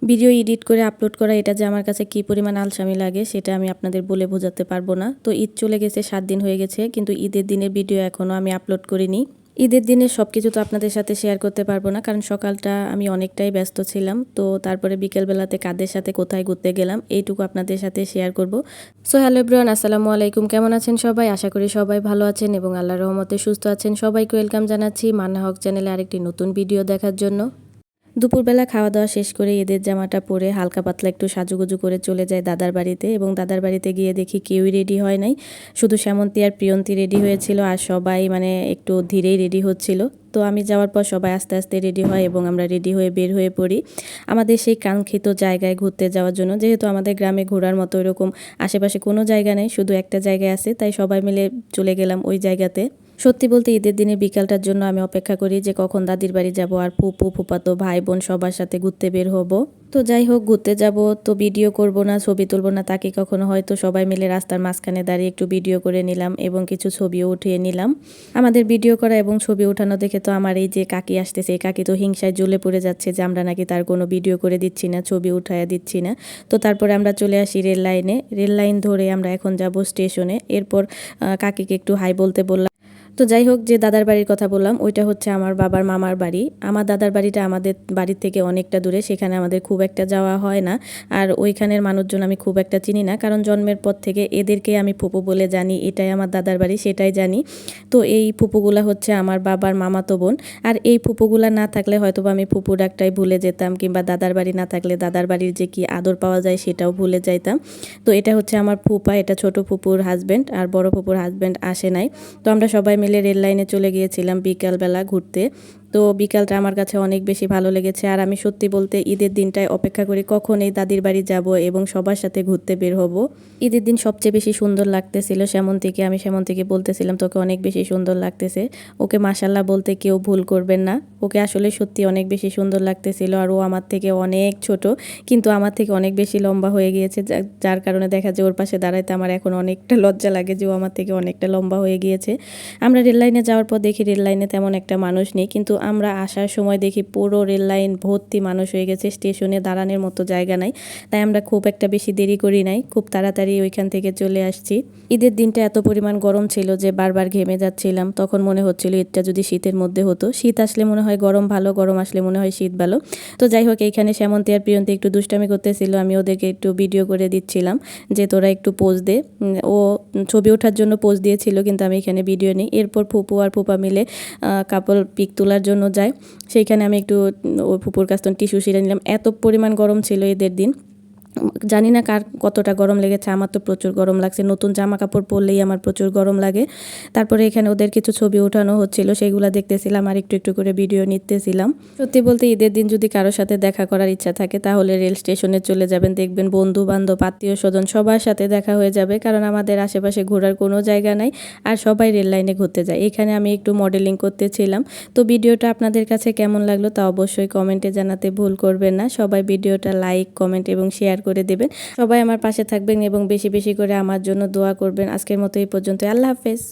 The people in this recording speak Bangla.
ভিডিও এডিট করে আপলোড করা এটা যে আমার কাছে কী পরিমাণ আলসামি লাগে সেটা আমি আপনাদের বলে বোঝাতে পারবো না। তো ঈদ চলে গেছে, 7 দিন হয়ে গেছে, কিন্তু ঈদের দিনের ভিডিও এখনও আমি আপলোড করিনি। ঈদের দিনে সব কিছু তো আপনাদের সাথে শেয়ার করতে পারবো না, কারণ সকালটা আমি অনেকটাই ব্যস্ত ছিলাম। তো তারপরে বিকেলবেলাতে কাদের সাথে কোথায় ঘুরতে গেলাম এইটুকু আপনাদের সাথে শেয়ার করব। সো হ্যালো এভরিওয়ান, আসসালামু আলাইকুম। কেমন আছেন সবাই? আশা করি সবাই ভালো আছেন এবং আল্লাহর রহমতে সুস্থ আছেন। সবাইকে ওয়েলকাম জানাচ্ছি মান্না হক চ্যানেলে আরেকটি নতুন ভিডিও দেখার জন্য। দুপুরবেলা খাওয়া দাওয়া শেষ করে ঈদের জামাটা পরে হালকা পাতলা একটু সাজুগুজু করে চলে যায় দাদার বাড়িতে, এবং দাদার বাড়িতে গিয়ে দেখি কেউই রেডি হয় নাই। শুধু শ্যামন্তী আর প্রিয়ন্তী রেডি হয়েছিল, আর সবাই মানে একটু ধীরেই রেডি হচ্ছিল। তো আমি যাওয়ার পর সবাই আস্তে আস্তে রেডি হয় এবং আমরা রেডি হয়ে বের হয়ে পড়ি আমাদের সেই কাঙ্ক্ষিত জায়গায় ঘুরতে যাওয়ার জন্য। যেহেতু আমাদের গ্রামে ঘোরার মতো এরকম আশেপাশে কোনো জায়গা নেই, শুধু একটা জায়গায় আছে, তাই সবাই মিলে চলে গেলাম ওই জায়গাতে। সত্যি বলতে ঈদের দিনের বিকালটার জন্য আমি অপেক্ষা করি যে কখন দাদির বাড়ি যাব আর ফুপু ফুপাতো ভাই বোন সবার সাথে ঘুরতে বের হব। তো যাই হোক, ঘুরতে যাব তো ভিডিও করব না, ছবি তুলব না তাকে কখনো, হয়তো সবাই মিলে রাস্তার মাঝখানে দাঁড়িয়ে একটু ভিডিও করে নিলাম এবং কিছু ছবিও উঠিয়ে নিলাম। আমাদের ভিডিও করা এবং ছবি ওঠানো দেখে তো আমার এই যে কাকি আসতেছে, এই কাকি তো হিংসায় জ্বলে পড়ে যাচ্ছে যে আমরা নাকি তার কোনো ভিডিও করে দিচ্ছি না, ছবি উঠাইয়া দিচ্ছি না। তো তারপরে আমরা চলে আসি রেল লাইনে। রেল লাইন ধরে আমরা এখন যাব স্টেশনে। এরপর কাকিকে একটু হাই বলতে বললাম। তো যাই হোক, যে দাদার বাড়ির কথা বললাম ওইটা হচ্ছে আমার বাবার মামার বাড়ি। আমার দাদার বাড়িটা আমাদের বাড়ির থেকে অনেকটা দূরে, সেখানে আমাদের খুব একটা যাওয়া হয় না। আর ওইখানের মানুষজন আমি খুব একটা চিনি না, কারণ জন্মের পর থেকে এদেরকে আমি ফুপু বলে জানি, এটাই আমার দাদার বাড়ি সেটাই জানি। তো এই ফুপুগুলা হচ্ছে আমার বাবার মামাতো বোন। আর এই ফুপুগুলা না থাকলে হয়তো আমি ফুপু ডাকটাই ভুলে যেতাম, কিংবা দাদার বাড়ি না থাকলে দাদার বাড়ির যে কি আদর পাওয়া যায় সেটাও ভুলে যাইতাম। তো এটা হচ্ছে আমার ফুপা, এটা ছোট ফুপুর হাজব্যান্ড, আর বড় ফুপুর হাজব্যান্ড আসে নাই। তো আমরা সবাই মিলে রেল লাইনে চলে গিয়েছিলাম বিকালবেলা ঘুরতে। তো বিকালটা আমার কাছে অনেক বেশি ভালো লেগেছে। আর আমি সত্যি বলতে ঈদের দিনটায় অপেক্ষা করি কখন এই দাদির বাড়ি যাব এবং সবার সাথে ঘুরতে বের হব। ঈদের দিন সবচেয়ে বেশি সুন্দর লাগতেছিল শ্যামন্তীকে। আমি শ্যামন্তীকে বলতেছিলাম তোকে অনেক বেশি সুন্দর লাগতেছে। ওকে মাশাল্লাহ বলতে কেউ ভুল করবেন না, ওকে আসলে সত্যি অনেক বেশি সুন্দর লাগতেছিল। আর ও আমার থেকে অনেক ছোট, কিন্তু আমার থেকে অনেক বেশি লম্বা হয়ে গিয়েছে, যার কারণে দেখা যায় ওর পাশে দাঁড়াইতে আমার এখন অনেকটা লজ্জা লাগে যে ও আমার থেকে অনেকটা লম্বা হয়ে গিয়েছে। আমরা রেল লাইনে যাওয়ার পর দেখি রেল লাইনে তেমন একটা মানুষ নেই, কিন্তু আমরা আসার সময় দেখি পুরো রেল লাইন ভর্তি মানুষ হয়ে গেছে, স্টেশনে দাঁড়ানোর মতো জায়গা নাই। তাই আমরা খুব একটা বেশি দেরি করি নাই, খুব তাড়াতাড়ি ওইখান থেকে চলে আসছি। ঈদের দিনটা এত পরিমাণ গরম ছিল যে বারবার ঘেমে যাচ্ছিলাম। তখন মনে হচ্ছিল ঈদটা যদি শীতের মধ্যে হতো, শীত আসলে মনে হয় গরম ভালো, গরম আসলে মনে হয় শীত ভালো। তো যাই হোক, এইখানে শ্যামন্তী আর প্রিয়ন্তী একটু দুষ্টামি করতেছিল, আমি ওদেরকে একটু ভিডিও করে দিচ্ছিলাম যে তোরা একটু পোজ দে। ও ছবি ওঠার জন্য পোজ দিয়েছিল, কিন্তু আমি এখানে ভিডিও নিই। এরপর ফুপু আর ফুপা মিলে কাপল পিক তোলার জন্য যায়। সেইখানে আমি একটু ওই ফুপুর কাছ থেকে টিস্যু ছিঁড়ে নিলাম। এত পরিমাণ গরম ছিল ঈদের দিন, জানি না কার কতটা গরম লেগেছে, আমার তো প্রচুর গরম লাগছে। নতুন জামা কাপড় পরলেই আমার প্রচুর গরম লাগে। তারপরে এখানে ওদের কিছু ছবি ওঠানো হচ্ছিল, সেগুলো দেখতেছিলাম আর একটু একটু করে ভিডিও নিতেছিলাম। সত্যি বলতে ঈদের দিন যদি কারোর সাথে দেখা করার ইচ্ছা থাকে তাহলে রেল স্টেশনে চলে যাবেন, দেখবেন বন্ধু বান্ধব আত্মীয় স্বজন সবার সাথে দেখা হয়ে যাবে, কারণ আমাদের আশেপাশে ঘোরার কোনো জায়গা নাই আর সবাই রেল লাইনে ঘুরতে যায়। এখানে আমি একটু মডেলিং করতেছিলাম। তো ভিডিওটা আপনাদের কাছে কেমন লাগলো তা অবশ্যই কমেন্টে জানাতে ভুল করবেন না। সবাই ভিডিওটা লাইক, কমেন্ট এবং শেয়ার করে দেবেন। সবাই আমার পাশে থাকবেন এবং বেশি বেশি করে আমার জন্য দোয়া করবেন। আজকের মতো এই পর্যন্ত, আল্লাহ হাফেজ।